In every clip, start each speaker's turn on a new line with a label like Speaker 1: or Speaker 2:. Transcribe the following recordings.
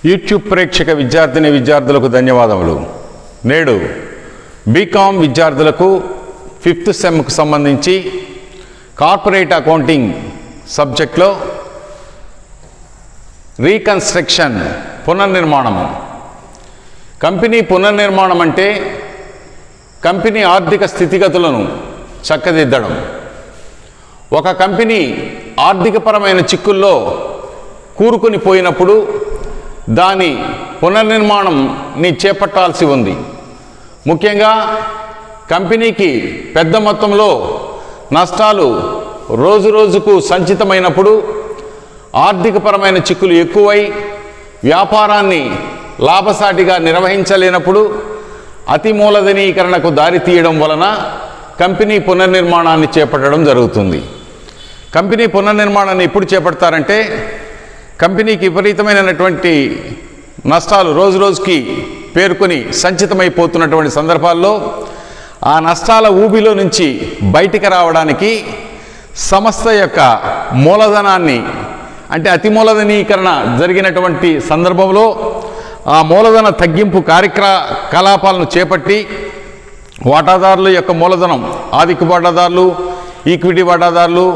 Speaker 1: YouTube ప్రేక్షక విద్యార్థులకు ధన్యవాదములు. నేడు బీకామ్ విద్యార్థులకు 5th సెమ్కు సంబంధించి కార్పొరేట్ అకౌంటింగ్ సబ్జెక్ట్లో రీకన్స్ట్రక్షన్ పునర్నిర్మాణము. కంపెనీ పునర్నిర్మాణం అంటే కంపెనీ ఆర్థిక స్థితిగతులను చక్కదిద్దడం. ఒక కంపెనీ ఆర్థికపరమైన చిక్కుల్లో కూరుకుని పోయినప్పుడు దాని పునర్నిర్మాణంని చేపట్టాల్సి ఉంది. ముఖ్యంగా కంపెనీకి పెద్ద మొత్తంలో నష్టాలు రోజురోజుకు సంచితమైనప్పుడు, ఆర్థికపరమైన చిక్కులు ఎక్కువై వ్యాపారాన్ని లాభసాటిగా నిర్వహించలేనప్పుడు అతి మూలధనీకరణకు దారితీయడం వలన కంపెనీ పునర్నిర్మాణాన్ని చేపట్టడం జరుగుతుంది. కంపెనీ పునర్నిర్మాణాన్ని ఎప్పుడు చేపడతారంటే కంపెనీకి విపరీతమైనటువంటి నష్టాలు రోజురోజుకి పేర్కొని సంచితమైపోతున్నటువంటి సందర్భాల్లో ఆ నష్టాల ఊబిలో నుంచి బయటికి రావడానికి సంస్థ యొక్క మూలధనాన్ని, అంటే అతి మూలధనీకరణ జరిగినటువంటి సందర్భంలో ఆ మూలధన తగ్గింపు కార్యకలాపాలను చేపట్టి వాటాదారుల యొక్క మూలధనం, ఆధిక్య వాటాదారులు, ఈక్విటీ వాటాదారులు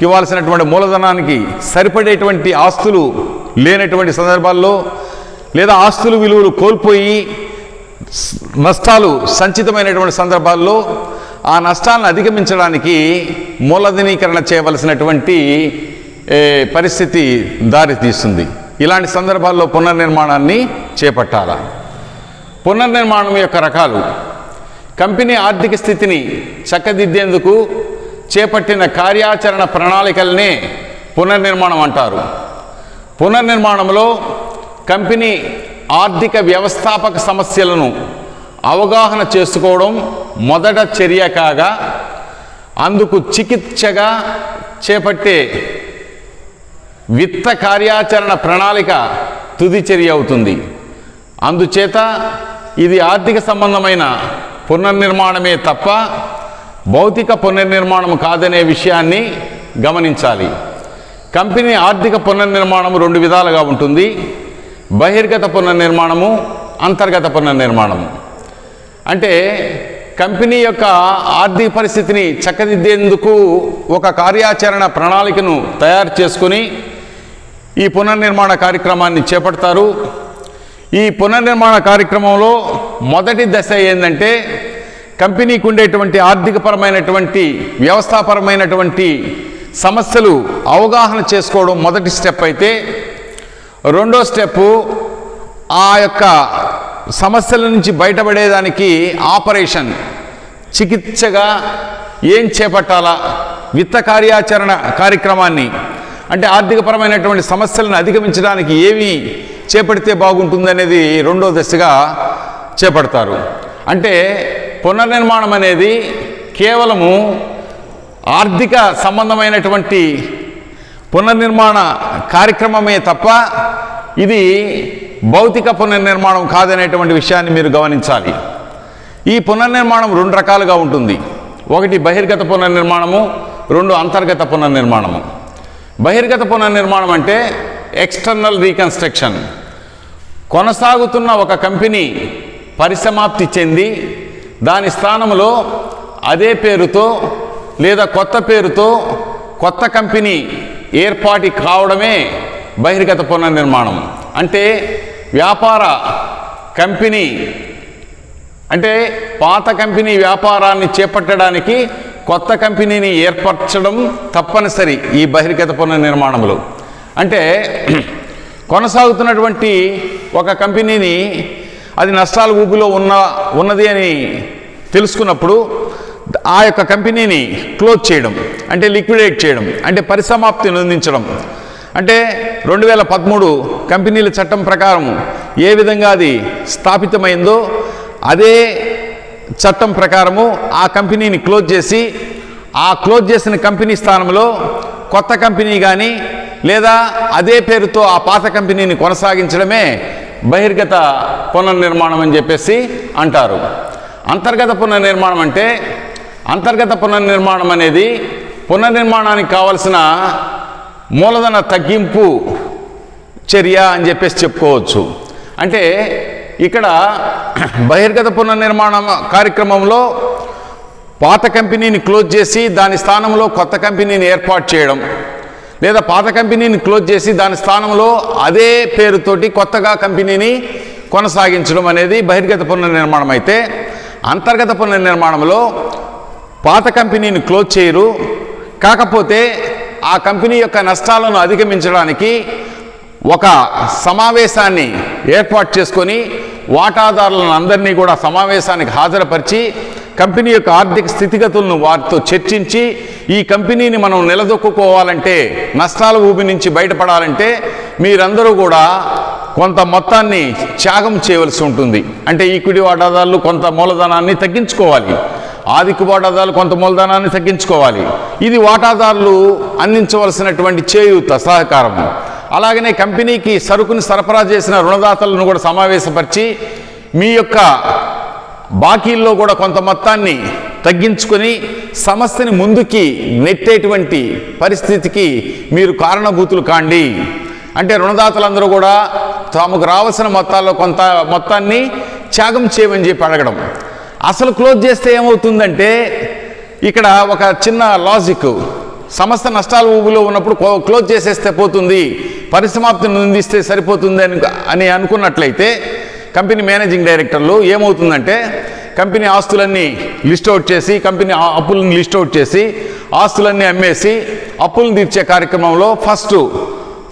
Speaker 1: ఇవ్వాల్సినటువంటి మూలధనానికి సరిపడేటువంటి ఆస్తులు లేనటువంటి సందర్భాల్లో, లేదా ఆస్తుల విలువలు కోల్పోయి నష్టాలు సంచితమైనటువంటి సందర్భాల్లో ఆ నష్టాలను అధిగమించడానికి మూలధనీకరణ చేయవలసినటువంటి పరిస్థితి దారితీస్తుంది. ఇలాంటి సందర్భాల్లో పునర్నిర్మాణాన్ని చేపట్టాల. పునర్నిర్మాణం యొక్క రకాలు: కంపెనీ ఆర్థిక స్థితిని చక్కదిద్దేందుకు చేపట్టిన కార్యాచరణ ప్రణాళికలనే పునర్నిర్మాణం అంటారు. పునర్నిర్మాణంలో కంపెనీ ఆర్థిక వ్యవస్థాపక సమస్యలను అవగాహన చేసుకోవడం మొదట చర్య కాగా, అందుకు చికిత్సగా చేపట్టే విత్త కార్యాచరణ ప్రణాళిక తుది చర్య అవుతుంది. అందుచేత ఇది ఆర్థిక సంబంధమైన పునర్నిర్మాణమే తప్ప భౌతిక పునర్నిర్మాణం కాదనే విషయాన్ని గమనించాలి. కంపెనీ ఆర్థిక పునర్నిర్మాణం 2 విధాలుగా ఉంటుంది: బహిర్గత పునర్నిర్మాణము, అంతర్గత పునర్నిర్మాణము. అంటే కంపెనీ యొక్క ఆర్థిక పరిస్థితిని చక్కదిద్దేందుకు ఒక కార్యాచరణ ప్రణాళికను తయారు చేసుకుని ఈ పునర్నిర్మాణ కార్యక్రమాన్ని చేపడతారు. ఈ పునర్నిర్మాణ కార్యక్రమంలో మొదటి దశ ఏంటంటే కంపెనీకి ఉండేటువంటి ఆర్థికపరమైనటువంటి వ్యవస్థాపరమైనటువంటి సమస్యలు అవగాహన చేసుకోవడం మొదటి స్టెప్ అయితే, రెండో స్టెప్ ఆ యొక్క సమస్యల నుంచి బయటపడేదానికి ఆపరేషన్, చికిత్సగా ఏం చేపట్టాలా, విత్త కార్యాచరణ కార్యక్రమాన్ని, అంటే ఆర్థికపరమైనటువంటి సమస్యలను అధిగమించడానికి ఏమి చేపడితే బాగుంటుందనేది రెండో దశగా చేపడతారు. అంటే పునర్నిర్మాణం అనేది కేవలము ఆర్థిక సంబంధమైనటువంటి పునర్నిర్మాణ కార్యక్రమమే తప్ప ఇది భౌతిక పునర్నిర్మాణం కాదనేటువంటి విషయాన్ని మీరు గమనించాలి. ఈ పునర్నిర్మాణం 2 రకాలుగా ఉంటుంది. ఒకటి బహిర్గత పునర్నిర్మాణము, 2 అంతర్గత పునర్నిర్మాణము. బహిర్గత పునర్నిర్మాణం అంటే ఎక్స్టర్నల్ రీకన్స్ట్రక్షన్. కొనసాగుతున్న ఒక కంపెనీ పరిసమాప్తి చెంది దాని స్థానంలో అదే పేరుతో లేదా కొత్త పేరుతో కొత్త కంపెనీ ఏర్పాటు కావడమే బహిర్గత పునర్నిర్మాణం. అంటే వ్యాపార కంపెనీ, అంటే పాత కంపెనీ వ్యాపారాన్ని చేపట్టడానికి కొత్త కంపెనీని ఏర్పరచడం తప్పనిసరి ఈ బహిర్గత పునర్నిర్మాణంలో. అంటే కొనసాగుతున్నటువంటి ఒక కంపెనీని అది నష్టాల ఊబిలో ఉన్నది అని తెలుసుకున్నప్పుడు ఆ యొక్క కంపెనీని క్లోజ్ చేయడం, అంటే లిక్విడేట్ చేయడం, అంటే పరిసమాప్తి నొందించడం. అంటే 2013 కంపెనీల చట్టం ప్రకారం ఏ విధంగా అది స్థాపితమైందో అదే చట్టం ప్రకారము ఆ కంపెనీని క్లోజ్ చేసి ఆ క్లోజ్ చేసిన కంపెనీ స్థానంలో కొత్త కంపెనీ కానీ లేదా అదే పేరుతో ఆ పాత కంపెనీని కొనసాగించడమే బహిర్గత పునర్నిర్మాణం అని చెప్పేసి అంటారు. అంతర్గత పునర్నిర్మాణం అంటే, అంతర్గత పునర్నిర్మాణం అనేది పునర్నిర్మాణానికి కావలసిన మూలధన తగ్గింపు చర్య అని చెప్పేసి చెప్పుకోవచ్చు. అంటే ఇక్కడ బహిర్గత పునర్నిర్మాణ కార్యక్రమంలో పాత కంపెనీని క్లోజ్ చేసి దాని స్థానంలో కొత్త కంపెనీని ఏర్పాటు చేయడం, లేదా పాత కంపెనీని క్లోజ్ చేసి దాని స్థానంలో అదే పేరుతోటి కొత్తగా కంపెనీని కొనసాగించడం అనేది బహిర్గత పునర్నిర్మాణం అయితే, అంతర్గత పునర్నిర్మాణంలో పాత కంపెనీని క్లోజ్ చేయరు, కాకపోతే ఆ కంపెనీ యొక్క నష్టాలను అధిగమించడానికి ఒక సమావేశాన్ని ఏర్పాటు చేసుకొని వాటాదారులను అందరినీ కూడా సమావేశానికి హాజరుపరిచి కంపెనీ యొక్క ఆర్థిక స్థితిగతులను వారితో చర్చించి ఈ కంపెనీని మనం నిలదొక్కుకోవాలంటే, నష్టాల ఊబి నుంచి బయటపడాలంటే మీరందరూ కూడా కొంత మొత్తాన్ని త్యాగం చేయవలసి ఉంటుంది. అంటే ఈక్విటీ వాటాదారులు కొంత మూలధనాన్ని తగ్గించుకోవాలి, ఆధిక్య వాటాదారులు కొంత మూలధనాన్ని తగ్గించుకోవాలి. ఇది వాటాదారులు అందించవలసినటువంటి చేయూత సహకారం. అలాగనే కంపెనీకి సరుకుని సరఫరా చేసిన రుణదాతలను కూడా సమావేశపరిచి మీ యొక్క బాకీల్లో కూడా కొంత మొత్తాన్ని తగ్గించుకొని సంస్థని ముందుకి నెట్టేటువంటి పరిస్థితికి మీరు కారణభూతులు కాండి. అంటే రుణదాతలందరూ కూడా తాముకు రావాల్సిన మొత్తాల్లో కొంత మొత్తాన్ని త్యాగం చేయమని చెప్పి అడగడం. అసలు క్లోజ్ చేస్తే ఏమవుతుందంటే, ఇక్కడ ఒక చిన్న లాజిక్, సంస్థ నష్టాల ఊబిలో ఉన్నప్పుడు క్లోజ్ చేసేస్తే పోతుంది, పరిసమాప్తిని అందిస్తే సరిపోతుంది అని అనుకున్నట్లయితే కంపెనీ మేనేజింగ్ డైరెక్టర్లు ఏమవుతుందంటే, కంపెనీ ఆస్తులన్నీ లిస్ట్ అవుట్ చేసి, కంపెనీ అప్పులను లిస్ట్ అవుట్ చేసి ఆస్తులన్నీ అమ్మేసి అప్పులను తీర్చే కార్యక్రమంలో ఫస్ట్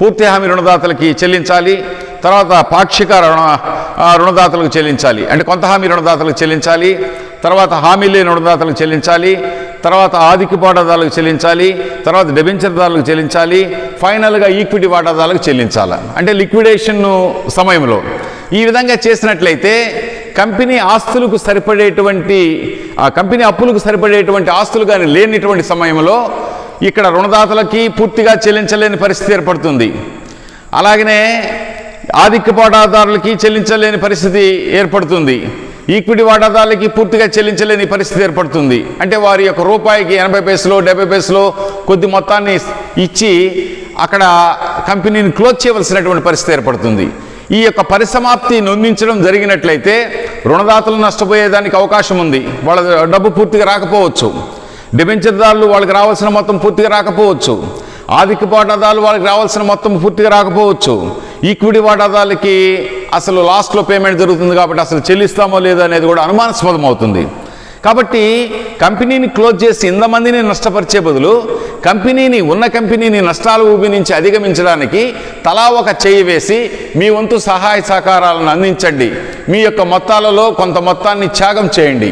Speaker 1: పూర్తి హామీ రుణదాతలకి చెల్లించాలి, తర్వాత పాక్షిక రుణదాతలకు చెల్లించాలి, అంటే కొంత హామీ రుణదాతలకు చెల్లించాలి, తర్వాత హామీ లేని రుణదాతలకు చెల్లించాలి, తర్వాత ఆధిక్య వాటాదారులకు చెల్లించాలి, తర్వాత డెబెంచర్దారులకు చెల్లించాలి, ఫైనల్గా ఈక్విటీ వాటాదారులకు చెల్లించాలి. అంటే లిక్విడేషన్ సమయంలో ఈ విధంగా చేసినట్లయితే కంపెనీ ఆస్తులకు సరిపడేటువంటి, కంపెనీ అప్పులకు సరిపడేటువంటి ఆస్తులు కానీ లేనిటువంటి సమయంలో ఇక్కడ రుణదాతలకి పూర్తిగా చెల్లించలేని పరిస్థితి ఏర్పడుతుంది. అలాగనే ఆధిక్య వాటాదారులకి చెల్లించలేని పరిస్థితి ఏర్పడుతుంది, ఈక్విటీ వాటాదారులకి పూర్తిగా చెల్లించలేని పరిస్థితి ఏర్పడుతుంది. అంటే వారి యొక్క రూపాయికి 80 పైసలో 70 పైసలో కొద్ది మొత్తాన్ని ఇచ్చి అక్కడ కంపెనీని క్లోజ్ చేయవలసినటువంటి పరిస్థితి ఏర్పడుతుంది. ఈ యొక్క పరిసమాప్తి నొందించడం జరిగినట్లయితే రుణదాతలు నష్టపోయేదానికి అవకాశం ఉంది. వాళ్ళ డబ్బు పూర్తిగా రాకపోవచ్చు, డిబెంచర్దారులు వాళ్ళకి రావాల్సిన మొత్తం పూర్తిగా రాకపోవచ్చు, ఆధిక్య వాటాదారులు వాళ్ళకి రావాల్సిన మొత్తం పూర్తిగా రాకపోవచ్చు, ఈక్విటీ వాటాదారులకి అసలు లాస్ట్లో పేమెంట్ జరుగుతుంది కాబట్టి అసలు చెల్లిస్తామో లేదో అనేది కూడా అనుమానాస్పదం అవుతుంది. కాబట్టి కంపెనీని క్లోజ్ చేసి ఇంతమందిని నష్టపరిచే బదులు ఉన్న కంపెనీని నష్టాల ఊబి నుంచి అధిగమించడానికి తలా ఒక చెయ్యి వేసి మీ వంతు సహాయ సహకారాలను అందించండి, మీ యొక్క మొత్తాలలో కొంత మొత్తాన్ని త్యాగం చేయండి,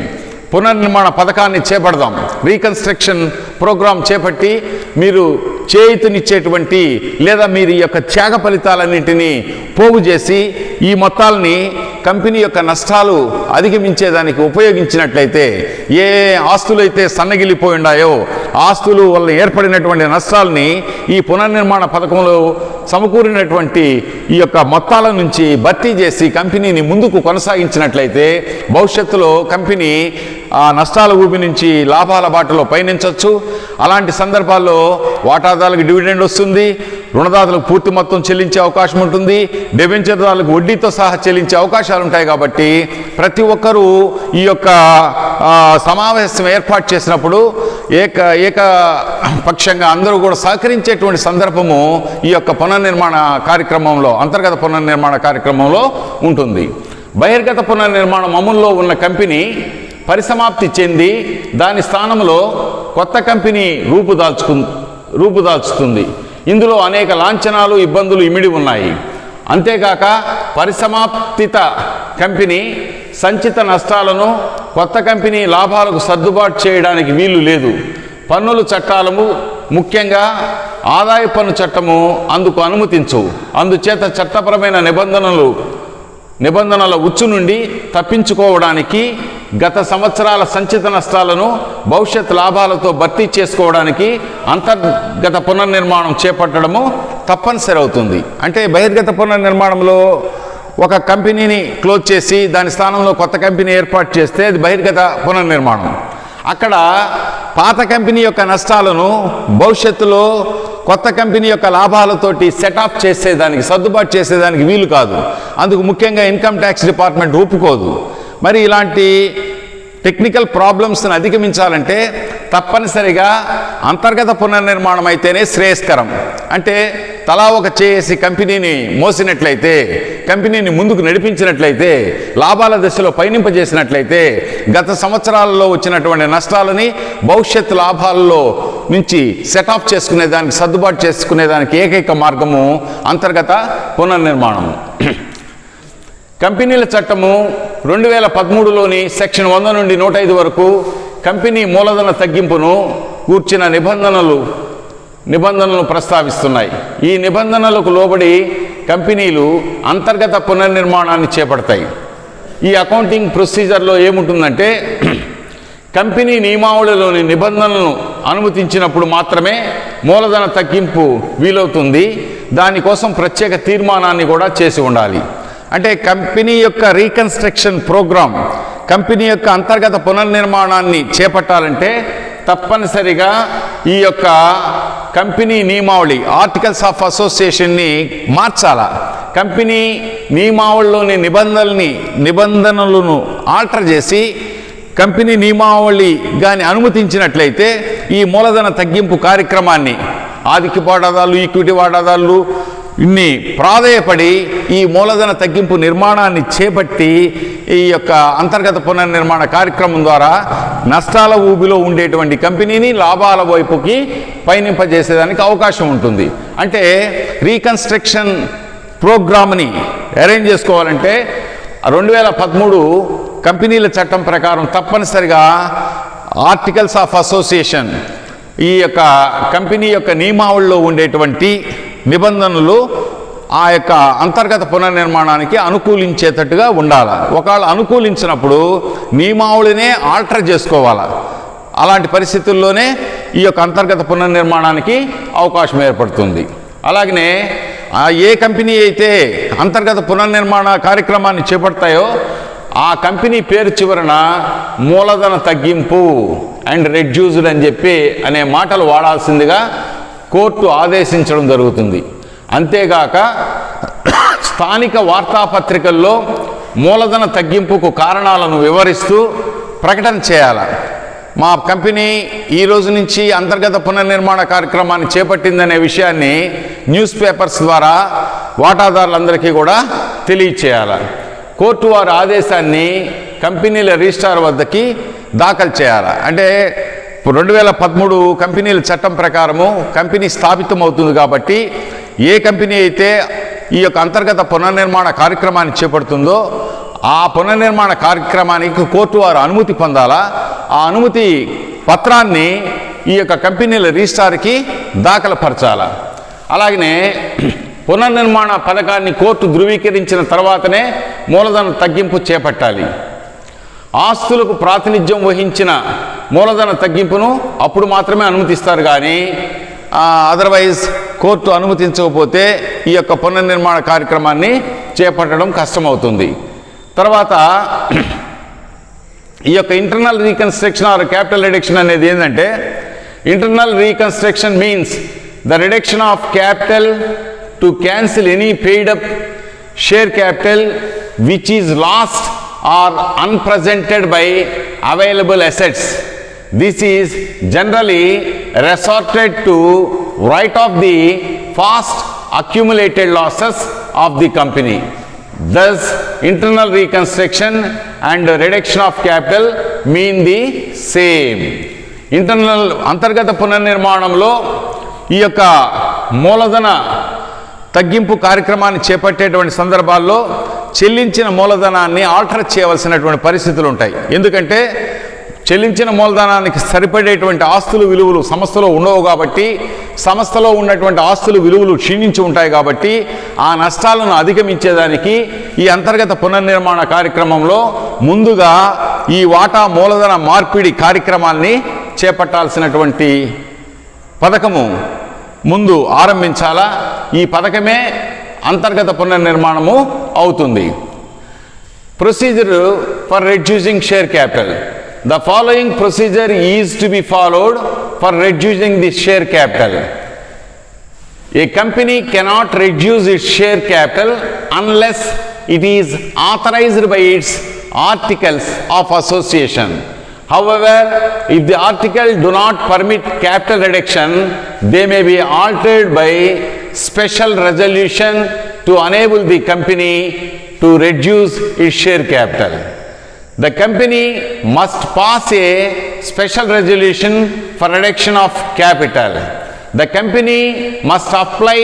Speaker 1: పునర్నిర్మాణ పథకాన్ని చేపడదాం, రీకన్స్ట్రక్షన్ ప్రోగ్రాం చేపట్టి మీరు చేయూతనిచ్చేటువంటి లేదా మీరు యొక్క త్యాగ ఫలితాలన్నింటినీ పోగు చేసి ఈ మొత్తాలని కంపెనీ యొక్క నష్టాలు అధిగమించేదానికి ఉపయోగించినట్లయితే ఏ ఆస్తులైతే సన్నగిలిపోయి ఉన్నాయో ఆస్తులు వల్ల ఏర్పడినటువంటి నష్టాలని ఈ పునర్నిర్మాణ పథకంలో సమకూరినటువంటి ఈ యొక్క మొత్తాల నుంచి భర్తీ చేసి కంపెనీని ముందుకు కొనసాగించినట్లయితే భవిష్యత్తులో కంపెనీ ఆ నష్టాల ఊబి నుంచి లాభాల బాటలో పయనించవచ్చు. అలాంటి సందర్భాల్లో వాటాదారులకు డివిడెండ్ వస్తుంది, రుణదాతలకు పూర్తి మొత్తం చెల్లించే అవకాశం ఉంటుంది, డెబెంచర్దారులకు వడ్డీతో సహా చెల్లించే అవకాశాలు ఉంటాయి. కాబట్టి ప్రతి ఒక్కరూ ఈ యొక్క సమావేశం ఏర్పాటు చేసినప్పుడు ఏకపక్షంగా అందరూ కూడా సహకరించేటువంటి సందర్భము ఈ యొక్క పునర్నిర్మాణ కార్యక్రమంలో, అంతర్గత పునర్నిర్మాణ కార్యక్రమంలో ఉంటుంది. బహిర్గత పునర్నిర్మాణం అమల్లో ఉన్న కంపెనీ పరిసమాప్తి చెంది దాని స్థానంలో కొత్త కంపెనీ రూపుదాల్చుతుంది. ఇందులో అనేక లాంఛనాలు, ఇబ్బందులు ఇమిడి ఉన్నాయి. అంతేకాక పరిసమాప్తిత కంపెనీ సంచిత నష్టాలను కొత్త కంపెనీ లాభాలకు సర్దుబాటు చేయడానికి వీలు లేదు. పన్నుల చట్టాలను, ముఖ్యంగా ఆదాయ పన్ను చట్టము అందుకు అనుమతించు. అందుచేత చట్టపరమైన నిబంధనల ఉచ్చు నుండి తప్పించుకోవడానికి గత సంవత్సరాల సంచిత నష్టాలను భవిష్యత్ లాభాలతో భర్తీ చేసుకోవడానికి అంతర్గత పునర్నిర్మాణం చేపట్టడము తప్పనిసరి అవుతుంది. అంటే బహిర్గత పునర్నిర్మాణంలో ఒక కంపెనీని క్లోజ్ చేసి దాని స్థానంలో కొత్త కంపెనీ ఏర్పాటు చేస్తే అది బహిర్గత పునర్నిర్మాణం. అక్కడ పాత కంపెనీ యొక్క నష్టాలను భవిష్యత్తులో కొత్త కంపెనీ యొక్క లాభాలతోటి సెట్ ఆఫ్ చేసేదానికి, సర్దుబాటు చేసేదానికి వీలు కాదు. అందుకు ముఖ్యంగా ఇన్కమ్ ట్యాక్స్ డిపార్ట్మెంట్ ఒప్పుకోదు. మరి ఇలాంటి టెక్నికల్ ప్రాబ్లమ్స్ని అధిగమించాలంటే తప్పనిసరిగా అంతర్గత పునర్నిర్మాణం అయితేనే శ్రేయస్కరం. అంటే తలా ఒక చేసి కంపెనీని మోసినట్లయితే, కంపెనీని ముందుకు నడిపించినట్లయితే, లాభాల దశలో పయనింపజేసినట్లయితే గత సంవత్సరాలలో వచ్చినటువంటి నష్టాలని భవిష్యత్తు లాభాలలో నుంచి సెట్ ఆఫ్ చేసుకునేదానికి, సర్దుబాటు చేసుకునేదానికి ఏకైక మార్గము అంతర్గత పునర్నిర్మాణము. కంపెనీల చట్టము 2013లోని సెక్షన్ 100 నుండి 105 వరకు కంపెనీ మూలధన తగ్గింపును కూర్చిన నిబంధనలను ప్రస్తావిస్తున్నాయి. ఈ నిబంధనలకు లోబడి కంపెనీలు అంతర్గత పునర్నిర్మాణాన్ని చేపడతాయి. ఈ అకౌంటింగ్ ప్రొసీజర్లో ఏముంటుందంటే, కంపెనీ నియమావళిలోని నిబంధనలను అనుమతించినప్పుడు మాత్రమే మూలధన తగ్గింపు వీలవుతుంది. దానికోసం ప్రత్యేక తీర్మానాన్ని కూడా చేసి ఉండాలి. అంటే కంపెనీ యొక్క రీకన్స్ట్రక్షన్ ప్రోగ్రామ్, కంపెనీ యొక్క అంతర్గత పునర్నిర్మాణాన్ని చేపట్టాలంటే తప్పనిసరిగా ఈ యొక్క కంపెనీ నియమావళి, ఆర్టికల్స్ ఆఫ్ అసోసియేషన్ని మార్చాలా. కంపెనీ నియమావళిలోని నిబంధనలను ఆల్టర్ చేసి కంపెనీ నియమావళి కానీ అనుమతించినట్లయితే ఈ మూలధన తగ్గింపు కార్యక్రమాన్ని ఆర్థిక వాటాదారులు, ఈక్విటీ వాటాదారులు ఇన్ని ప్రాధేయపడి ఈ మూలధన తగ్గింపు నిర్మాణాన్ని చేపట్టి ఈ యొక్క అంతర్గత పునర్నిర్మాణ కార్యక్రమం ద్వారా నష్టాల ఊబిలో ఉండేటువంటి కంపెనీని లాభాల వైపుకి పయనింపజేసేదానికి అవకాశం ఉంటుంది. అంటే రీకన్స్ట్రక్షన్ ప్రోగ్రామ్ని అరేంజ్ చేసుకోవాలంటే 2013 కంపెనీల చట్టం ప్రకారం తప్పనిసరిగా ఆర్టికల్స్ ఆఫ్ అసోసియేషన్, ఈ యొక్క కంపెనీ యొక్క నియమావళిలో ఉండేటువంటి నిబంధనలు ఆ యొక్క అంతర్గత పునర్నిర్మాణానికి అనుకూలించేటట్టుగా ఉండాలి. ఒకవేళ అనుకూలించినప్పుడు నియమావళినే ఆల్టర్ చేసుకోవాలి. అలాంటి పరిస్థితుల్లోనే ఈ యొక్క అంతర్గత పునర్నిర్మాణానికి అవకాశం ఏర్పడుతుంది. అలాగనే ఏ కంపెనీ అయితే అంతర్గత పునర్నిర్మాణ కార్యక్రమాన్ని చేపడతాయో ఆ కంపెనీ పేరు చివరన మూలధన తగ్గింపు అండ్ రెడ్యూస్డ్ అని చెప్పి అనే మాటలు వాడాల్సిందిగా కోర్టు ఆదేశించడం జరుగుతుంది. అంతేగాక స్థానిక వార్తాపత్రికల్లో మూలధన తగ్గింపుకు కారణాలను వివరిస్తూ ప్రకటన చేయాలి. మా కంపెనీ ఈ రోజు నుంచి అంతర్గత పునర్నిర్మాణ కార్యక్రమాన్ని చేపట్టిందనే విషయాన్ని న్యూస్ పేపర్స్ ద్వారా వాటాదారులందరికీ కూడా తెలియచేయాలి. కోర్టు వారి ఆదేశాన్ని కంపెనీల రిజిస్ట్రార్ వద్దకి దాఖలు చేయాలి. అంటే 2013 కంపెనీల చట్టం ప్రకారము కంపెనీ స్థాపితం అవుతుంది కాబట్టి ఏ కంపెనీ అయితే ఈ యొక్క అంతర్గత పునర్నిర్మాణ కార్యక్రమాన్ని చేపడుతుందో ఆ పునర్నిర్మాణ కార్యక్రమానికి కోర్టు వారు అనుమతి పొందాలా. ఆ అనుమతి పత్రాన్ని ఈ యొక్క కంపెనీల రిజిస్ట్రార్కి దాఖలుపరచాలా. అలాగనే పునర్నిర్మాణ పథకాన్ని కోర్టు ధృవీకరించిన తర్వాతనే మూలధన తగ్గింపు చేపట్టాలి. ఆస్తులకు ప్రాతినిధ్యం వహించిన మూలధన తగ్గింపును అప్పుడు మాత్రమే అనుమతిస్తారు. కానీ అదర్వైజ్ కోర్టు అనుమతించకపోతే ఈ యొక్క పునర్నిర్మాణ కార్యక్రమాన్ని చేపట్టడం కష్టమవుతుంది. తర్వాత ఈ యొక్క internal reconstruction or capital reduction అనేది ఏంటంటే, internal reconstruction means the reduction of capital to cancel any paid up share capital which is lost or unpresented by available assets. This is generally resorted to write off the fast accumulated losses of the company. Thus, internal reconstruction and reduction of capital mean the same. Internal అంతర్గత పునర్నిర్మాణంలో ఈ యొక్క మూలధన తగ్గింపు కార్యక్రమాన్ని చేపట్టేటువంటి సందర్భాల్లో చెల్లించిన మూలధనాన్ని alter చేయవలసినటువంటి పరిస్థితులు ఉంటాయి. ఎందుకంటే చెల్లించిన మూలధనానికి సరిపడేటువంటి ఆస్తులు విలువలు సంస్థలో ఉండవు కాబట్టి, సంస్థలో ఉన్నటువంటి ఆస్తులు విలువలు క్షీణించి ఉంటాయి కాబట్టి ఆ నష్టాలను అధిగమించేదానికి ఈ అంతర్గత పునర్నిర్మాణ కార్యక్రమంలో ముందుగా ఈ వాటా మూలధన మార్పిడి కార్యక్రమాన్ని చేపట్టాల్సినటువంటి పథకము ముందు ఆరంభించాలా. ఈ పథకమే అంతర్గత పునర్నిర్మాణము అవుతుంది. Procedure for reducing share capital. The following procedure is to be followed for reducing the share capital. A company cannot reduce its share capital unless it is authorized by its articles of association. However, if the articles do not permit capital reduction, they may be altered by special resolution to enable the company to reduce its share capital. The company must pass a special resolution for reduction of capital. The company must apply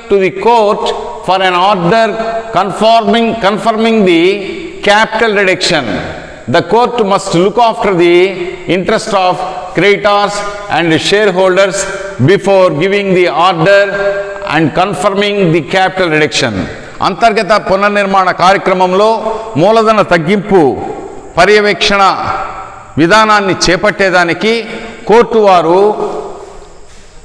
Speaker 1: to the court for an order confirming the capital reduction. The court must look after the interest of creditors and shareholders before giving the order and confirming the capital reduction. అంతర్గత పునర్నిర్మాణ కార్యక్రమంలో మూలధన తగ్గింపు పర్యవేక్షణ విధానాన్ని చేపట్టేదానికి court వారు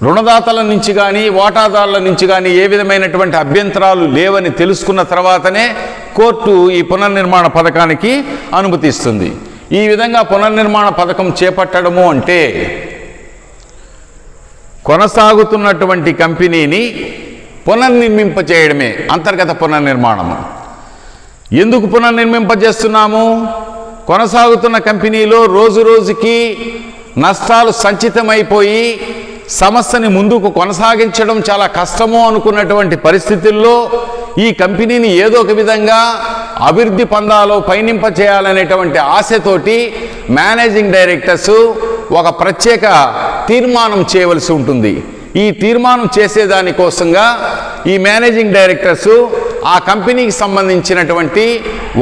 Speaker 1: రుణదాతల నుంచి కానీ వాటాదారుల నుంచి కానీ ఏ విధమైనటువంటి అభ్యంతరాలు లేవని తెలుసుకున్న తర్వాతనే కోర్టు ఈ పునర్నిర్మాణ పథకానికి అనుమతిస్తుంది. ఈ విధంగా పునర్నిర్మాణ పథకం చేపట్టడము అంటే కొనసాగుతున్నటువంటి కంపెనీని పునర్నిర్మింపజేయడమే అంతర్గత పునర్నిర్మాణము. ఎందుకు పునర్నిర్మింపజేస్తున్నాము? కొనసాగుతున్న కంపెనీలో రోజు రోజుకి నష్టాలు సంచితమైపోయి సమస్యని ముందుకు కొనసాగించడం చాలా కష్టము అనుకున్నటువంటి పరిస్థితుల్లో ఈ కంపెనీని ఏదో ఒక విధంగా అభివృద్ధి పందాలో పయనింప చేయాలనేటువంటి ఆశతోటి మేనేజింగ్ డైరెక్టర్స్ ఒక ప్రత్యేక తీర్మానం చేయవలసి ఉంటుంది. ఈ తీర్మానం చేసేదానికోసంగా ఈ మేనేజింగ్ డైరెక్టర్స్ ఆ కంపెనీకి సంబంధించినటువంటి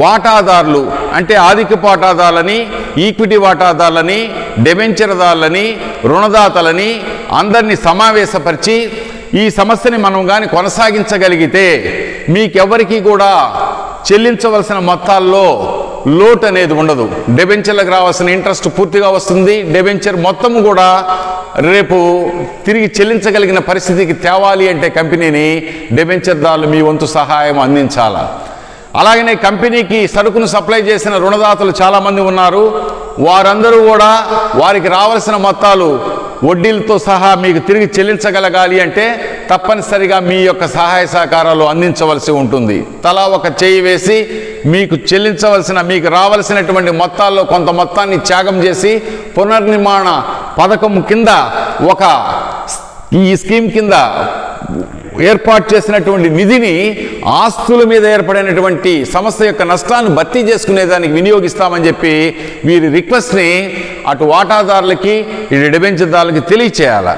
Speaker 1: వాటాదారులు అంటే ఆధిక్యపు వాటాదారులని, ఈక్విటీ వాటాదారులని, డెబెంచర్దారులని, రుణదాతలని అందరినీ సమావేశపరిచి ఈ సమస్యని మనం కానీ కొనసాగించగలిగితే మీకెవరికి కూడా చెల్లించవలసిన మొత్తాల్లో లోటు అనేది ఉండదు. డెబెంచర్లకు రావాల్సిన ఇంట్రెస్ట్ పూర్తిగా వస్తుంది. డెబెంచర్ మొత్తం కూడా రేపు తిరిగి చెల్లించగలిగిన పరిస్థితికి తేవాలి అంటే కంపెనీని డెబెంచర్దారులు మీ వంతు సహాయం అందించాలా. అలాగనే కంపెనీకి సరుకును సప్లై చేసిన రుణదాతలు చాలామంది ఉన్నారు. వారందరూ కూడా వారికి రావాల్సిన మొత్తాలు వడ్డీలతో సహా మీకు తిరిగి చెల్లించగలగాలి అంటే తప్పనిసరిగా మీ యొక్క సహాయ సహకారాలు అందించవలసి ఉంటుంది. తలా ఒక చేయి వేసి మీకు రావాల్సినటువంటి మొత్తాల్లో కొంత మొత్తాన్ని త్యాగం చేసి పునర్నిర్మాణ పథకం కింద ఈ స్కీమ్ కింద ఏర్పాటు చేసినటువంటి నిధిని ఆస్తుల మీద ఏర్పడినటువంటి సంస్థ యొక్క నష్టాన్ని భర్తీ చేసుకునేదానికి వినియోగిస్తామని చెప్పి వీరి రిక్వెస్ట్ని అటు వాటాదారులకి ఇటు డిబెంచర్దారులకి తెలియచేయాలి.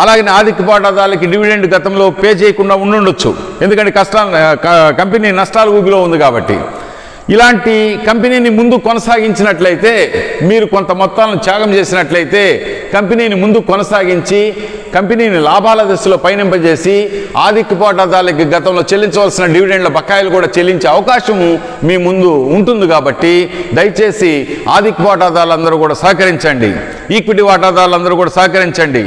Speaker 1: అలాగే ఆధిక్య వాటాదారులకి డివిడెండ్ గతంలో పే చేయకుండా ఉండుండొచ్చు, ఎందుకంటే కంపెనీ నష్టాల ఊబిలో ఉంది కాబట్టి. ఇలాంటి కంపెనీని ముందు కొనసాగించినట్లయితే, మీరు కొంత మొత్తాలను త్యాగం చేసినట్లయితే కంపెనీని ముందు కొనసాగించి కంపెనీని లాభాల దశలో పయనింపజేసి ఆధిక్య వాటాదారులకి గతంలో చెల్లించవలసిన డివిడెండ్ల బకాయిలు కూడా చెల్లించే అవకాశం మీ ముందు ఉంటుంది. కాబట్టి దయచేసి ఆధిక్య వాటాదారులందరూ కూడా సహకరించండి, ఈక్విటీ వాటాదారులందరూ కూడా సహకరించండి.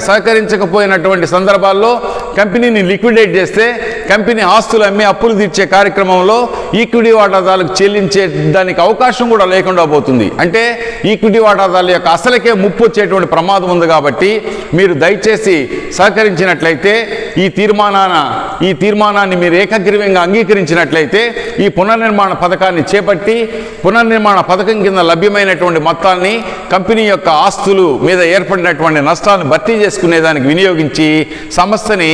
Speaker 1: సహకరించకపోయినటువంటి సందర్భాల్లో కంపెనీని లిక్విడేట్ చేస్తే కంపెనీ ఆస్తులు అమ్మి అప్పులు తీర్చే కార్యక్రమంలో ఈక్విటీ వాటాదారులకు చెల్లించే దానికి అవకాశం కూడా లేకుండా పోతుంది. అంటే ఈక్విటీ వాటాదారుల యొక్క అసలుకే ముప్పు వచ్చేటువంటి ప్రమాదం ఉంది. కాబట్టి మీరు దయచేసి సహకరించినట్లయితే ఈ తీర్మానాన్ని మీరు ఏకగ్రీవంగా అంగీకరించినట్లయితే ఈ పునర్నిర్మాణ పథకాన్ని చేపట్టి పునర్నిర్మాణ పథకం కింద లభ్యమైనటువంటి మొత్తాన్ని కంపెనీ యొక్క ఆస్తులు మీద ఏర్పడినటువంటి నష్టాలను భర్తీ చేసుకునేదానికి వినియోగించి సంస్థని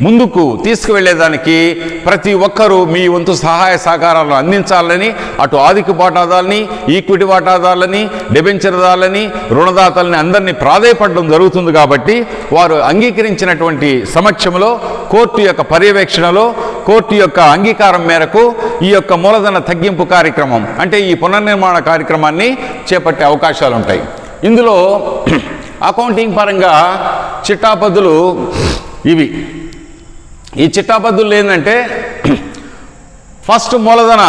Speaker 1: ముందుకు తీసుకువెళ్లేదానికి ప్రతి ఒక్కరూ మీ వంతు సహాయ సహకారాలను అందించాలని అటు ఆధిక్య వాటాదారులని, ఈక్విటీ వాటాదారులని, డెబెంచర్దారులని, రుణదాతలని అందరినీ ప్రాధేయపడడం జరుగుతుంది. కాబట్టి వారు అంగీకరించినటువంటి సమక్షంలో కోర్టు యొక్క పర్యవేక్షణలో కోర్టు యొక్క అంగీకారం మేరకు ఈ యొక్క మూలధన తగ్గింపు కార్యక్రమం అంటే ఈ పునర్నిర్మాణ కార్యక్రమాన్ని చేపట్టే అవకాశాలు ఉంటాయి. ఇందులో అకౌంటింగ్ పరంగా చిట్టాపద్దులు ఇవి. ఈ చిట్టాపద్దులు ఏంటంటే ఫస్ట్ మూలధన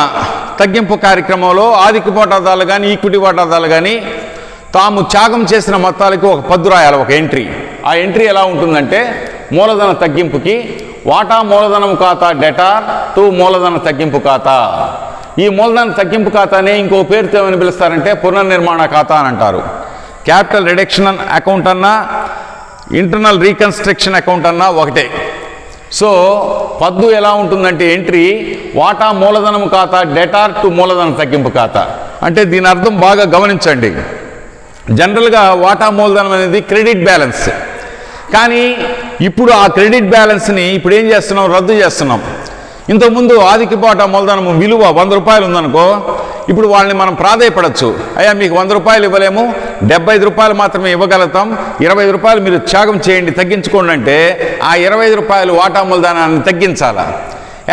Speaker 1: తగ్గింపు కార్యక్రమంలో ఆధిక్య వాటాదారులు కానీ ఈక్విటీ వాటాదారులు కానీ తాము త్యాగం చేసిన మొత్తాలకి ఒక పద్దు రాయాలి, ఒక ఎంట్రీ. ఆ ఎంట్రీ ఎలా ఉంటుందంటే మూలధన తగ్గింపుకి వాటా మూలధనం ఖాతా డెటార్ టు మూలధన తగ్గింపు ఖాతా. ఈ మూలధన తగ్గింపు ఖాతాని ఇంకో పేరుతో ఏమని పిలుస్తారంటే పునర్నిర్మాణ ఖాతా అని అంటారు. క్యాపిటల్ రిడక్షన్ అకౌంట్ అన్నా ఇంటర్నల్ రీకన్స్ట్రక్షన్ అకౌంట్ అన్నా ఒకటే. సో పద్దు ఎలా ఉంటుందంటే ఎంట్రీ వాటా మూలధనం ఖాతా డెటార్ టు మూలధన తగ్గింపు ఖాతా. అంటే దీని అర్థం బాగా గమనించండి. జనరల్గా వాటా మూలధనం అనేది క్రెడిట్ బ్యాలెన్స్. కానీ ఇప్పుడు ఆ క్రెడిట్ బ్యాలెన్స్ని ఇప్పుడు ఏం చేస్తున్నాం, రద్దు చేస్తున్నాం. ఇంతకుముందు ఆదికి వాటా మూలధనం విలువ 100 రూపాయలు ఉందనుకో, ఇప్పుడు వాళ్ళని మనం ప్రాధాయపడచ్చు. అయ్యా మీకు 100 రూపాయలు ఇవ్వలేము, 75 రూపాయలు మాత్రమే ఇవ్వగలుగుతాం, 25 రూపాయలు మీరు త్యాగం చేయండి, తగ్గించుకోండి అంటే ఆ 25 రూపాయలు వాటా మూలధనాన్ని తగ్గించాలా.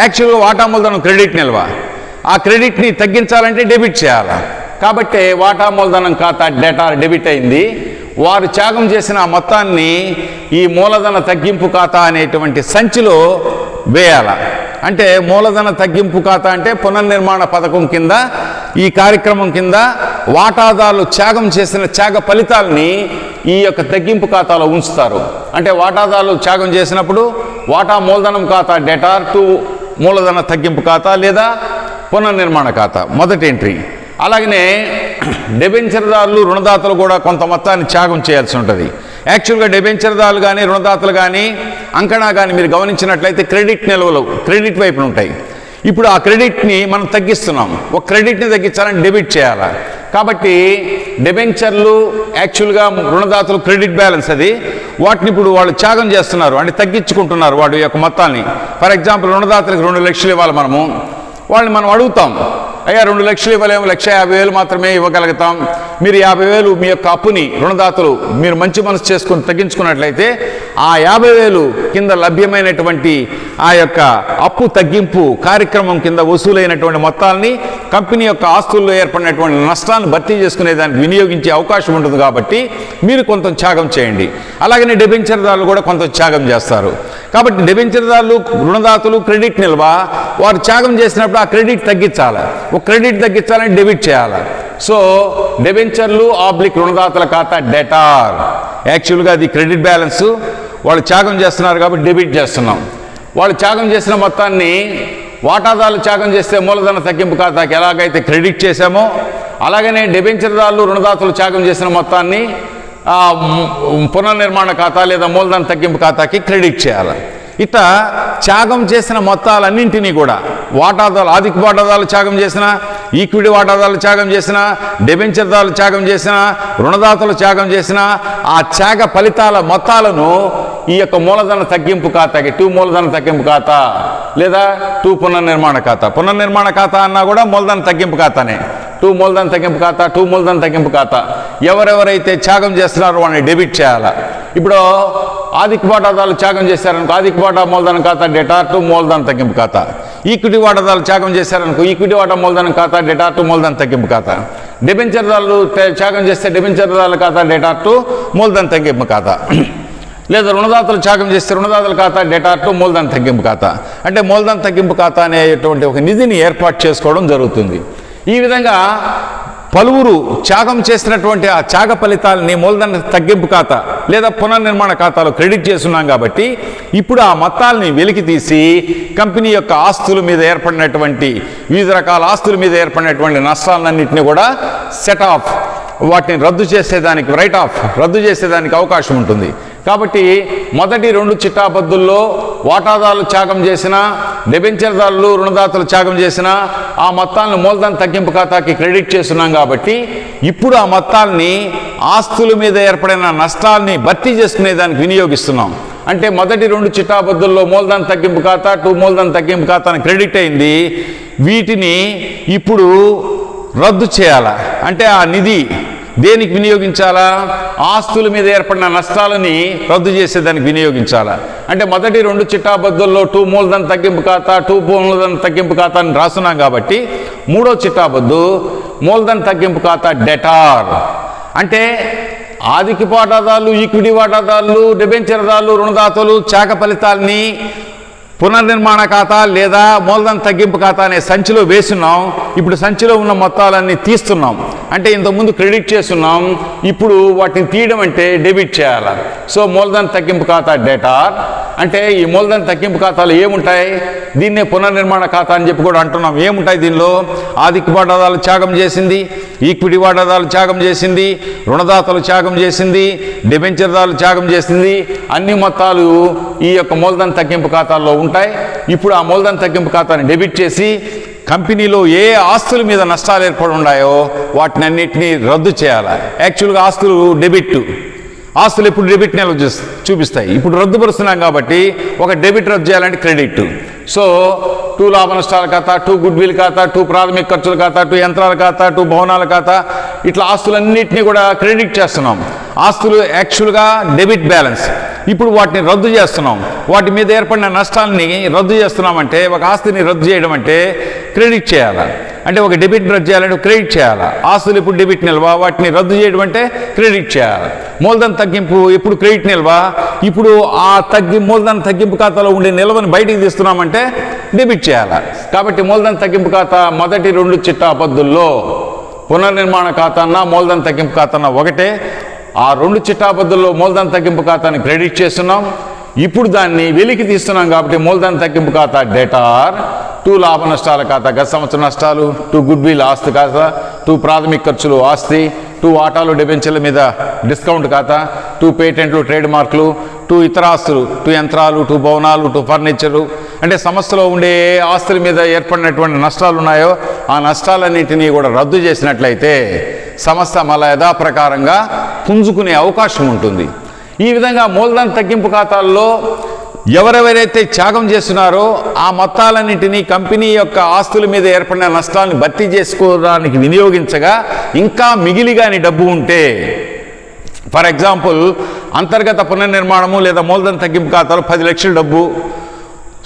Speaker 1: యాక్చువల్గా వాటా మూలధనం క్రెడిట్ నిల్వ, ఆ క్రెడిట్ని తగ్గించాలంటే డెబిట్ చేయాలా. కాబట్టి వాటా మూలధనం ఖాతా డెటార్ డెబిట్ అయింది. వారు త్యాగం చేసిన ఆ మొత్తాన్ని ఈ మూలధన తగ్గింపు ఖాతా అనేటువంటి సంచిలో వేయాల. అంటే మూలధన తగ్గింపు ఖాతా అంటే పునర్నిర్మాణ పథకం కింద ఈ కార్యక్రమం కింద వాటాదారులు త్యాగం చేసిన త్యాగ ఫలితాలని ఈ యొక్క తగ్గింపు ఖాతాలో ఉంచుతారు. అంటే వాటాదారులు త్యాగం చేసినప్పుడు వాటా మూలధనం ఖాతా డెటార్ టు మూలధన తగ్గింపు ఖాతా లేదా పునర్నిర్మాణ ఖాతా మొదటి ఎంట్రీ. అలాగనే డెబెంచర్దారులు రుణదాతలు కూడా కొంత మొత్తాన్ని త్యాగం చేయాల్సి ఉంటుంది. యాక్చువల్గా డెబెంచర్దారులు కానీ రుణదాతలు కానీ అంకణా కానీ మీరు గమనించినట్లయితే క్రెడిట్ నిల్వలు క్రెడిట్ వైపున ఉంటాయి. ఇప్పుడు ఆ క్రెడిట్ని మనం తగ్గిస్తున్నాం. ఒక క్రెడిట్ని తగ్గించాలని డెబిట్ చేయాలి. కాబట్టి డెబెంచర్లు యాక్చువల్గా రుణదాతలు క్రెడిట్ బ్యాలెన్స్ అది, వాటిని ఇప్పుడు వాళ్ళు త్యాగం చేస్తున్నారు, అంటే తగ్గించుకుంటున్నారు వాటి యొక్క మొత్తాన్ని. ఫర్ ఎగ్జాంపుల్ రుణదాతలకు 2 లక్షలు ఇవ్వాలి మనము, వాళ్ళని మనం అడుగుతాం, అయ్యా 2 లక్షలు ఇవ్వలేము, 1,50,000 మాత్రమే ఇవ్వగలుగుతాం, మీరు 50,000 మీ యొక్క అప్పుని రుణదాతలు మీరు మంచి మనసు చేసుకుని తగ్గించుకున్నట్లయితే ఆ 50,000 కింద లభ్యమైనటువంటి ఆ యొక్క అప్పు తగ్గింపు కార్యక్రమం కింద వసూలైనటువంటి మొత్తాలని కంపెనీ యొక్క ఆస్తుల్లో ఏర్పడినటువంటి నష్టాలను భర్తీ చేసుకునే దానికి వినియోగించే అవకాశం ఉంటుంది. కాబట్టి మీరు కొంత త్యాగం చేయండి. అలాగనే డెబెంచర్దారులు కూడా కొంత త్యాగం చేస్తారు. కాబట్టి డెబెంచర్దారులు రుణదాతలు క్రెడిట్ నిల్వ, వారు త్యాగం చేసినప్పుడు ఆ క్రెడిట్ తగ్గించాలి. ఒక క్రెడిట్ తగ్గించాలని డెబిట్ చేయాలి. సో డెబెంచర్లు ఆబ్లిక్ రుణదాతల ఖాతా డెటార్. యాక్చువల్గా అది క్రెడిట్ బ్యాలెన్స్, వాళ్ళు త్యాగం చేస్తున్నారు కాబట్టి డెబిట్ చేస్తున్నాం. వాళ్ళు త్యాగం చేసిన మొత్తాన్ని వాటాదారులు త్యాగం చేస్తే మూలధన తగ్గింపు ఖాతాకి ఎలాగైతే క్రెడిట్ చేశామో అలాగనే డెబెంచర్దారులు రుణదాతలు త్యాగం చేసిన మొత్తాన్ని పునర్నిర్మాణ ఖాతా లేదా మూలధన తగ్గింపు ఖాతాకి క్రెడిట్ చేయాలి. ఇట్లా త్యాగం చేసిన మొత్తాలన్నింటినీ కూడా వాటాదారులు ఆదిక వాటాదారులు త్యాగం చేసిన, ఈక్విటీ వాటాదారులు త్యాగం చేసిన, డెబెంచర్దారులు త్యాగం చేసిన, రుణదాతలు త్యాగం చేసిన ఆ త్యాగ ఫలితాల మొత్తాలను ఈ యొక్క మూలధన తగ్గింపు ఖాతాకి 2 మూలధన తగ్గింపు ఖాతా లేదా 2 పునర్నిర్మాణ ఖాతా. పునర్నిర్మాణ ఖాతా అన్నా కూడా మూలధన తగ్గింపు ఖాతానే. 2 మూలధన తగ్గింపు ఖాతా, 2 మూలధన తగ్గింపు ఖాతా. ఎవరెవరైతే త్యాగం చేస్తున్నారో వాళ్ళని డెబిట్ చేయాలి. ఇప్పుడు ఆదిక వాటాదారులు త్యాగం చేశారనుకో ఆదిక వాటా మూలధన ఖాతా డెటార్ టు మూలధన తగ్గింపు ఖాతా. ఈక్విటీ వాటాదారులు త్యాగం చేశారనుకో ఈక్విటీ వాటా మూలధన ఖాతా డెటార్ టు మూలధన తగ్గింపు ఖాతా. డెబెంచర్దారులు త్యాగం చేస్తే డెబెంచర్దారుల ఖాతా డెటార్ టు మూలధన తగ్గింపు ఖాతా. లేదా రుణదాతలు త్యాగం చేస్తే రుణదాతల ఖాతా డెటార్ టు మూలధన తగ్గింపు ఖాతా. అంటే మూలధన తగ్గింపు ఖాతా అనేటువంటి ఒక నిధిని ఏర్పాటు చేసుకోవడం జరుగుతుంది. ఈ విధంగా పలువురు త్యాగం చేసినటువంటి ఆ త్యాగ ఫలితాలని మూలధన తగ్గింపు ఖాతా లేదా పునర్నిర్మాణ ఖాతాలో క్రెడిట్ చేస్తున్నాం. కాబట్టి ఇప్పుడు ఆ మొత్తాలని వెలికి తీసి కంపెనీ యొక్క ఆస్తుల మీద ఏర్పడినటువంటి వివిధ రకాల ఆస్తుల మీద ఏర్పడినటువంటి నష్టాలన్నింటినీ కూడా సెట్ ఆఫ్, వాటిని రద్దు చేసేదానికి రైట్ ఆఫ్ రద్దు చేసేదానికి అవకాశం ఉంటుంది. కాబట్టి మొదటి 2 చిట్టాబద్దుల్లో వాటాదారులు త్యాగం చేసిన, డెబెంచర్దారులు రుణదాతలు త్యాగం చేసిన ఆ మొత్తాలను మూలధన తగ్గింపు ఖాతాకి క్రెడిట్ చేస్తున్నాం. కాబట్టి ఇప్పుడు ఆ మొత్తాలని ఆస్తుల మీద ఏర్పడిన నష్టాలని భర్తీ చేసుకునే దానికి వినియోగిస్తున్నాం. అంటే మొదటి 2 చిట్టాబద్దుల్లో మూలధన తగ్గింపు ఖాతా 2 మూలధన తగ్గింపు ఖాతాను క్రెడిట్ అయింది. వీటిని ఇప్పుడు రద్దు చేయాలా. అంటే ఆ నిధి దేనికి వినియోగించాలా? ఆస్తుల మీద ఏర్పడిన నష్టాలని రద్దు చేసేదానికి వినియోగించాలా. అంటే మొదటి 2 చిట్టాబద్దుల్లో 2 మూలధన తగ్గింపు ఖాతా 2 మూలధన తగ్గింపు ఖాతాని రాస్తున్నాం. కాబట్టి 3వ చిట్టాబద్దు మూలధన తగ్గింపు ఖాతా డెటార్. అంటే ఆదిక వాటాదారులు, ఈక్విటీ వాటాదారులు, డెబెంచర్దారులు, రుణదాతలు త్యాగ ఫలితాలని పునర్నిర్మాణ ఖాతా లేదా మూలధన తగ్గింపు ఖాతా అనే సంచిలో వేస్తున్నాం. ఇప్పుడు సంచిలో ఉన్న మొత్తాలన్నీ తీస్తున్నాం. అంటే ఇంతకుముందు క్రెడిట్ చేస్తున్నాం, ఇప్పుడు వాటిని తీయడం అంటే డెబిట్ చేయాలి. సో మూలధన తగ్గింపు ఖాతా డెటార్ అంటే ఈ మూలధన తగ్గింపు ఖాతాలు ఏముంటాయి? దీన్నే పునర్నిర్మాణ ఖాతా అని చెప్పి కూడా అంటున్నాం. ఏముంటాయి దీనిలో? ఆర్థిక వాటాదారులు త్యాగం చేసింది, ఈక్విటీ వాటాదారులు త్యాగం చేసింది, రుణదాతలు త్యాగం చేసింది, డిబెంచర్దారులు త్యాగం చేసింది, అన్ని మొత్తాలు ఈ యొక్క మూలధన తగ్గింపు ఖాతాల్లో ఉంటాయి. ఇప్పుడు ఆ మూలధన తగ్గింపు ఖాతాని డెబిట్ చేసి కంపెనీలో ఏ ఆస్తుల మీద నష్టాలు ఏర్పడి ఉన్నాయో వాటిని అన్నిటినీ రద్దు చేయాలి. యాక్చువల్గా ఆస్తులు ఎప్పుడు డెబిట్ నిల్వ చూపిస్తాయి. ఇప్పుడు రద్దుపరుస్తున్నాం కాబట్టి ఒక డెబిట్ రద్దు చేయాలంటే క్రెడిట్. సో 2 లాభ నష్టాల ఖాతా, 2 గుడ్విల్ ఖాతా, 2 ప్రాథమిక ఖర్చుల ఖాతా, 2 యంత్రాల ఖాతా, 2 భవనాల ఖాతా, ఇట్లా ఆస్తులన్నింటినీ కూడా క్రెడిట్ చేస్తున్నాం. ఆస్తులు యాక్చువల్గా డెబిట్ బ్యాలెన్స్. ఇప్పుడు వాటిని రద్దు చేస్తున్నాం. వాటి మీద ఏర్పడిన నష్టాలని రద్దు చేస్తున్నామంటే, ఒక ఆస్తిని రద్దు చేయడం అంటే క్రెడిట్ చేయాలి. అంటే ఒక డెబిట్ రద్దు చేయాలంటే క్రెడిట్ చేయాలి. ఆస్తులు ఇప్పుడు డెబిట్ నిల్వ, వాటిని రద్దు చేయడం అంటే క్రెడిట్ చేయాలి. మూలధన తగ్గింపు ఎప్పుడు క్రెడిట్ నిల్వ. ఇప్పుడు ఆ మూలధన తగ్గింపు ఖాతాలో ఉండే నిల్వను బయటికి తీస్తున్నామంటే డెబిట్ చేయాలి. కాబట్టి మూలధన తగ్గింపు ఖాతా మొదటి 2 చిట్టాపద్దుల్లో పునర్నిర్మాణ ఖాతాన్న మూలధన తగ్గింపు ఖాతాన్న ఒకటే. ఆ 2 చిట్టాపద్దుల్లో మూలధన తగ్గింపు ఖాతాని క్రెడిట్ చేస్తున్నాం. ఇప్పుడు దాన్ని వెలికి తీస్తున్నాం కాబట్టి మూలధన తగ్గింపు ఖాతా డెటార్, 2 లాభ నష్టాల ఖాతా గత సంవత్సరం నష్టాలు, 2 గుడ్విల్ ఆస్తి ఖాతా, 2 ప్రాథమిక ఖర్చులు ఆస్తి, 2 వాటాలు డిబెంచర్ల మీద డిస్కౌంట్ ఖాతా, 2 పేటెంట్లు ట్రేడ్ మార్కులు, 2 ఇతర ఆస్తులు, 2 యంత్రాలు, 2 భవనాలు, 2 ఫర్నిచరు. అంటే సంస్థలో ఉండే ఆస్తుల మీద ఏర్పడినటువంటి నష్టాలు ఉన్నాయో ఆ నష్టాలన్నింటినీ కూడా రద్దు చేసినట్లయితే సంస్థ మళ్ళా యథాప్రకారంగా పుంజుకునే అవకాశం ఉంటుంది. ఈ విధంగా మూలధన తగ్గింపు ఖాతాల్లో ఎవరెవరైతే త్యాగం చేస్తున్నారో ఆ మొత్తాలన్నింటినీ కంపెనీ యొక్క ఆస్తుల మీద ఏర్పడిన నష్టాలను భర్తీ చేసుకోవడానికి వినియోగించగా ఇంకా మిగిలిగాని డబ్బు ఉంటే, ఫర్ ఎగ్జాంపుల్ అంతర్గత పునర్నిర్మాణము లేదా మూలధన తగ్గింపు ఖాతాలో 10 లక్షల డబ్బు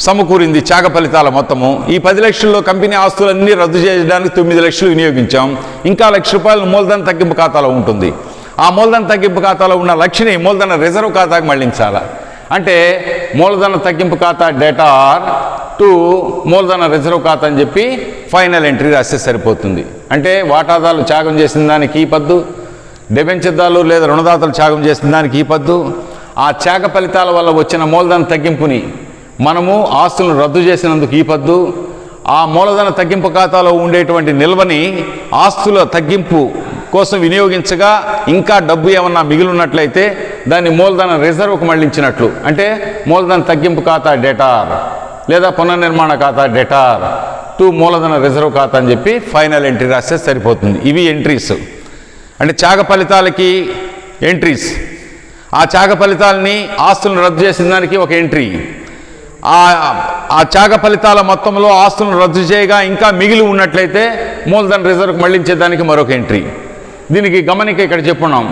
Speaker 1: సమకూరింది త్యాగ ఫలితాల మొత్తము. ఈ 10 లక్షల్లో కంపెనీ ఆస్తులన్నీ రద్దు చేయడానికి 9 లక్షలు వినియోగించాం. ఇంకా ₹1,00,000 మూలధన తగ్గింపు ఖాతాలో ఉంటుంది. ఆ మూలధన తగ్గింపు ఖాతాలో ఉన్న లక్షని మూలధన రిజర్వ్ ఖాతాకు మళ్లించాలి. అంటే మూలధన తగ్గింపు ఖాతా డెటార్ టు మూలధన రిజర్వ్ ఖాతా అని చెప్పి ఫైనల్ ఎంట్రీ రాస్తే సరిపోతుంది. అంటే వాటాదారులు త్యాగం చేసిన దానికి ఈ పద్దు, డిబెంచర్దారులు లేదా రుణదాతలు త్యాగం చేసిన దానికి ఈ పద్దు, ఆ త్యాగ ఫలితాల వల్ల వచ్చిన మూలధన తగ్గింపుని మనము ఆస్తులను రద్దు చేసినందుకు ఈ పద్దు, ఆ మూలధన తగ్గింపు ఖాతాలో ఉండేటువంటి నిల్వని ఆస్తుల తగ్గింపు కోసం వినియోగించగా ఇంకా డబ్బు ఏమన్నా మిగిలినట్లయితే దాన్ని మూలధన రిజర్వ్కు మళ్లించినట్లు. అంటే మూలధన తగ్గింపు ఖాతా డెటార్ లేదా పునర్నిర్మాణ ఖాతా డెటార్ టు మూలధన రిజర్వ్ ఖాతా అని చెప్పి ఫైనల్ ఎంట్రీ రాస్తే సరిపోతుంది. ఇవి ఎంట్రీస్. అంటే త్యాగ ఫలితాలకి ఎంట్రీస్. ఆ త్యాగ ఫలితాలని ఆస్తులను రద్దు చేసిన దానికి ఒక ఎంట్రీ, ఆ త్యాగ ఫలితాల మొత్తంలో ఆస్తులను రద్దు చేయగా ఇంకా మిగిలి ఉన్నట్లయితే మూలధన రిజర్వ్కి మళ్లించేదానికి మరొక ఎంట్రీ. దీనికి గమనిక ఇక్కడ చెప్పున్నాం.